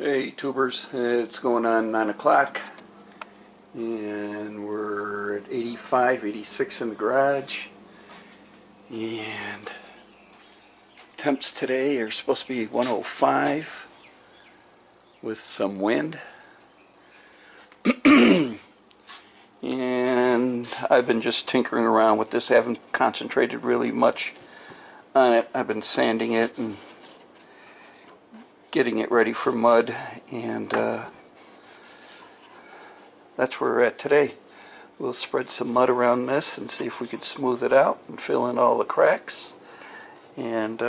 Hey tubers, it's going on 9 o'clock and we're at 85, 86 in the garage, and temps today are supposed to be 105 with some wind. And I've been just tinkering around with this. I haven't concentrated really much on it. I've been sanding it and getting it ready for mud, and that's where we're at today. We'll spread some mud around this and see if we can smooth it out and fill in all the cracks, and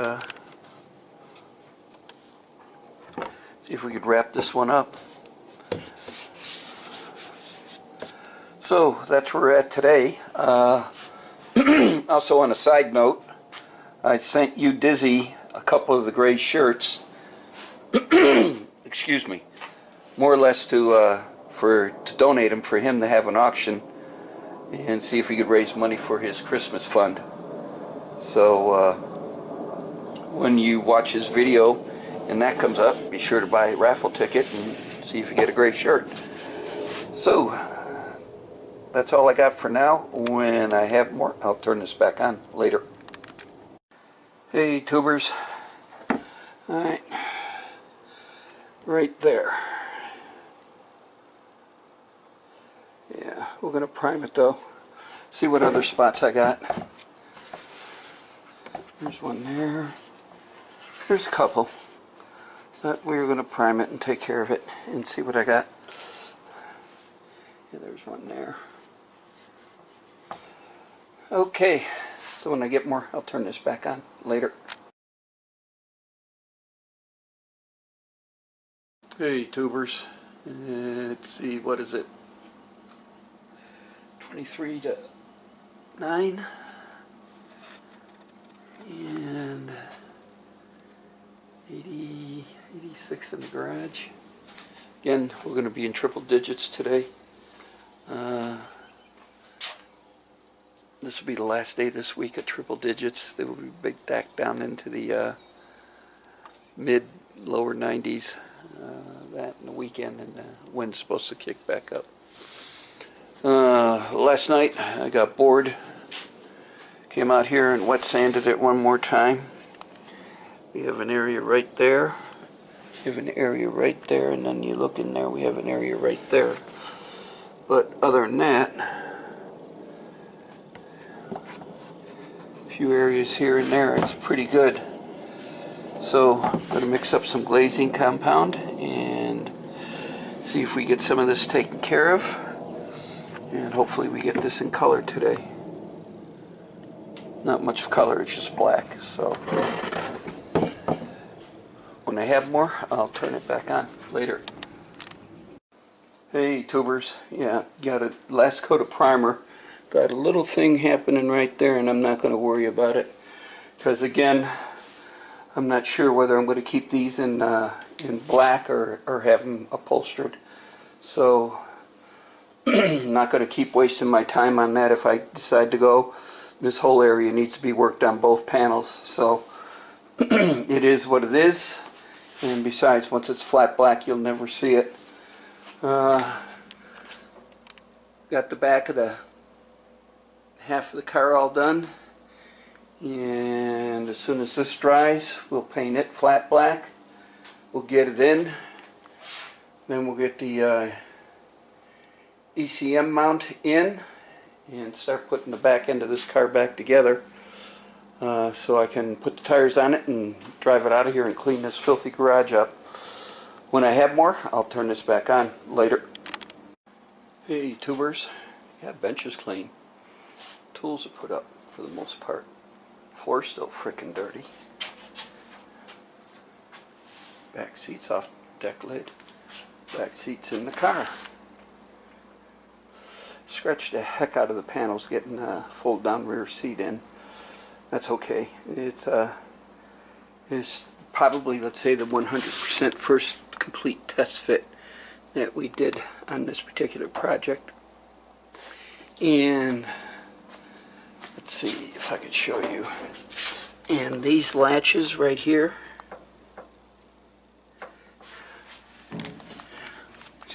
see if we could wrap this one up. So that's where we're at today. Also, on a side note, I sent you Dizzy a couple of the gray shirts. Excuse me, more or less to donate them for him to have an auction and see if we could raise money for his Christmas fund. So when you watch his video and that comes up, be sure to buy a raffle ticket and see if you get a gray shirt. So that's all I got for now. When I have more, I'll turn this back on later. Hey tubers, alright, right there. Yeah, we're going to prime it though. See what other spots I got. There's one there. There's a couple. But we're going to prime it and take care of it and see what I got. Yeah, there's one there. Okay, so when I get more, I'll turn this back on later. Hey tubers, let's see, what is it? 23 to 9 and 80, 86 in the garage. Again, we're going to be in triple digits today. This will be the last day this week of triple digits. They will be big back down into the mid-lower 90s. That in the weekend, and the wind's supposed to kick back up. Last night I got bored. Came out here and wet sanded it one more time. We have an area right there. We have an area right there, and then you look in there, we have an area right there. But other than that, a few areas here and there, it's pretty good. So I'm going to mix up some glazing compound and see if we get some of this taken care of, and hopefully we get this in color today. Not much color, it's just black. So when I have more, I'll turn it back on later. Hey tubers, yeah, got a last coat of primer. Got a little thing happening right there, and I'm not going to worry about it because, again, I'm not sure whether I'm going to keep these in black or have them upholstered. So I'm not going to keep wasting my time on that if I decide to go. This whole area needs to be worked on, both panels. So it is what it is. And besides, once it's flat black, you'll never see it. Got the back of the half of the car all done. And as soon as this dries, we'll paint it flat black. We'll get it in. Then we'll get the ECM mount in and start putting the back end of this car back together, so I can put the tires on it and drive it out of here and clean this filthy garage up. When I have more, I'll turn this back on later. Hey tubers, yeah, bench is clean. Tools are put up for the most part. Floor's still frickin' dirty. Back seat's off deck lid. Back seat's in the car. Scratched the heck out of the panels getting a fold down rear seat in. That's okay. It's probably, let's say, the 100% first complete test fit that we did on this particular project. And let's see if I can show you. And these latches right here,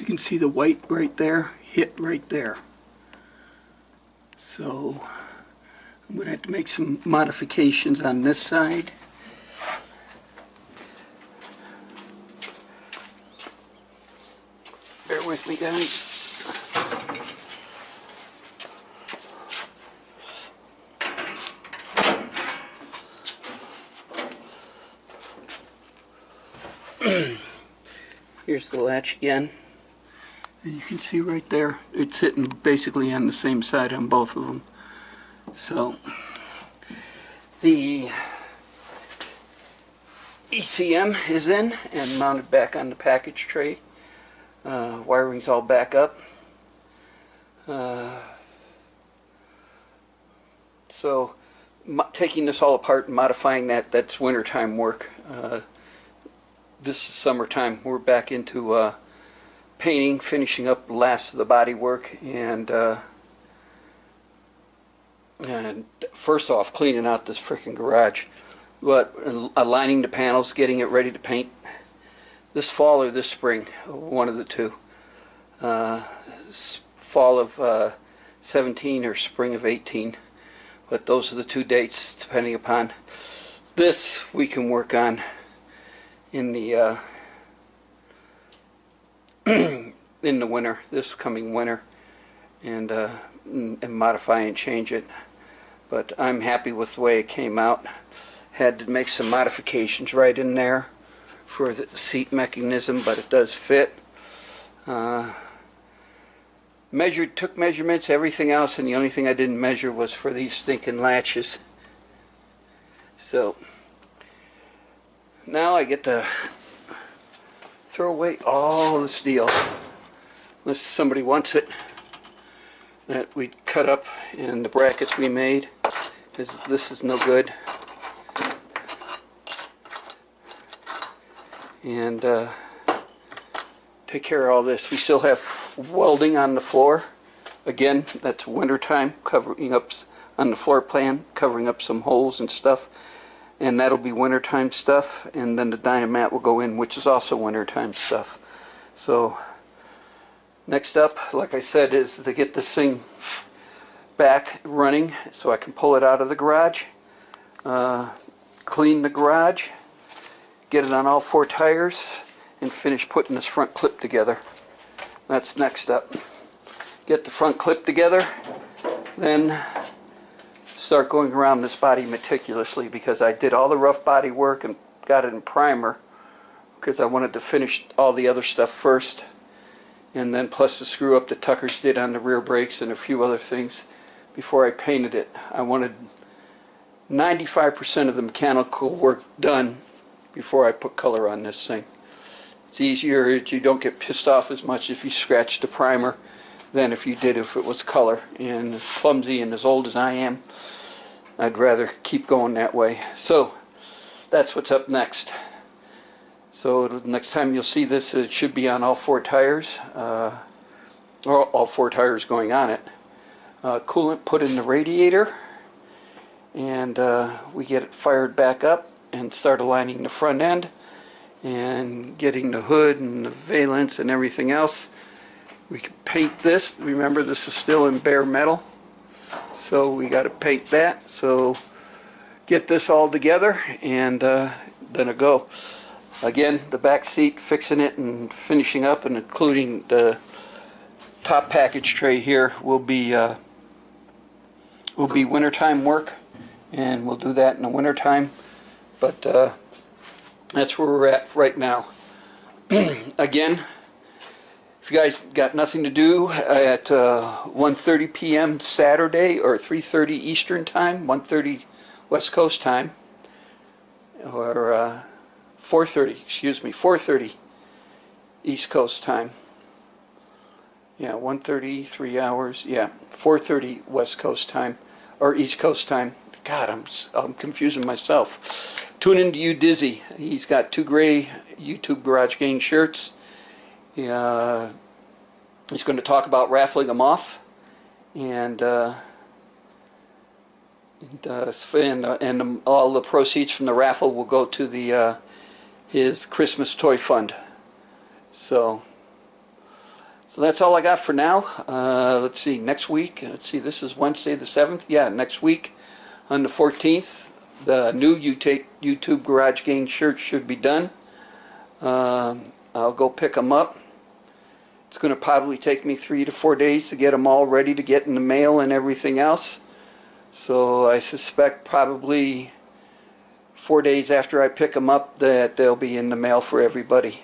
can see the white right there, hit right there. So I'm going to have to make some modifications on this side. Bear with me, guys. Here's the latch again. And you can see right there, it's sitting basically on the same side on both of them. So the ECM is in and mounted back on the package tray. Wiring's all back up. So taking this all apart and modifying that's wintertime work. This is summertime. We're back into painting, finishing up the last of the body work, and first off, cleaning out this freaking garage. But aligning the panels, getting it ready to paint this fall or this spring, one of the two. Fall of 17 or spring of 18. But those are the two dates, depending upon. This we can work on in the in the winter, this coming winter, and modify and change it. But I'm happy with the way it came out. Had to make some modifications right in there for the seat mechanism, but it does fit. Took measurements, everything else, and the only thing I didn't measure was for these stinking latches. So now I get to throw away all the steel, unless somebody wants it, that we cut up in the brackets we made, because this is no good. And take care of all this. We still have welding on the floor. Again, that's wintertime, covering up on the floor plan, covering up some holes and stuff. And that'll be wintertime stuff, and then the Dynamat will go in, which is also wintertime stuff. So next up, like I said, is to get this thing back running so I can pull it out of the garage, clean the garage, get it on all 4 tires, and finish putting this front clip together. That's next up. Get the front clip together, then start going around this body meticulously, because I did all the rough body work and got it in primer because I wanted to finish all the other stuff first, and then plus the screw up that Tucker's did on the rear brakes and a few other things before I painted it. I wanted 95% of the mechanical work done before I put color on this thing. It's easier, you don't get pissed off as much if you scratch the primer than if you did if it was color. And as clumsy and as old as I am, I'd rather keep going that way. So that's what's up next. So the next time you'll see this, it should be on all 4 tires, or all 4 tires going on it. Coolant put in the radiator, and we get it fired back up and start aligning the front end and getting the hood and the valence and everything else. We can paint this. Remember, this is still in bare metal, so we got to paint that. So get this all together, and then a go. Again, the back seat, fixing it and finishing up, and including the top package tray here will be wintertime work, and we'll do that in the wintertime. But that's where we're at right now. Again, if you guys got nothing to do at 1:30 p.m. Saturday or 3:30 Eastern time, 1:30 West Coast time, or 4:30 East Coast time. Yeah, 1:30, 3 hours. Yeah, 4:30 West Coast time or East Coast time. God, I'm confusing myself. Tune into you, Dizzy. He's got 2 gray YouTube Garage Gang shirts. He's going to talk about raffling them off, and all the proceeds from the raffle will go to his Christmas toy fund. So So that's all I got for now. Let's see, next week, this is Wednesday the 7th. Yeah, next week on the 14th, the new YouTube Garage Gang shirts should be done. I'll go pick them up. It's going to probably take me 3 to 4 days to get them all ready to get in the mail and everything else. So I suspect probably 4 days after I pick them up that they'll be in the mail for everybody.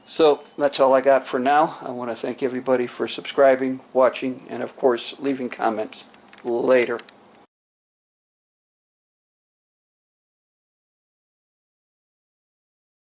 So that's all I got for now. I want to thank everybody for subscribing, watching, and of course leaving comments. Later.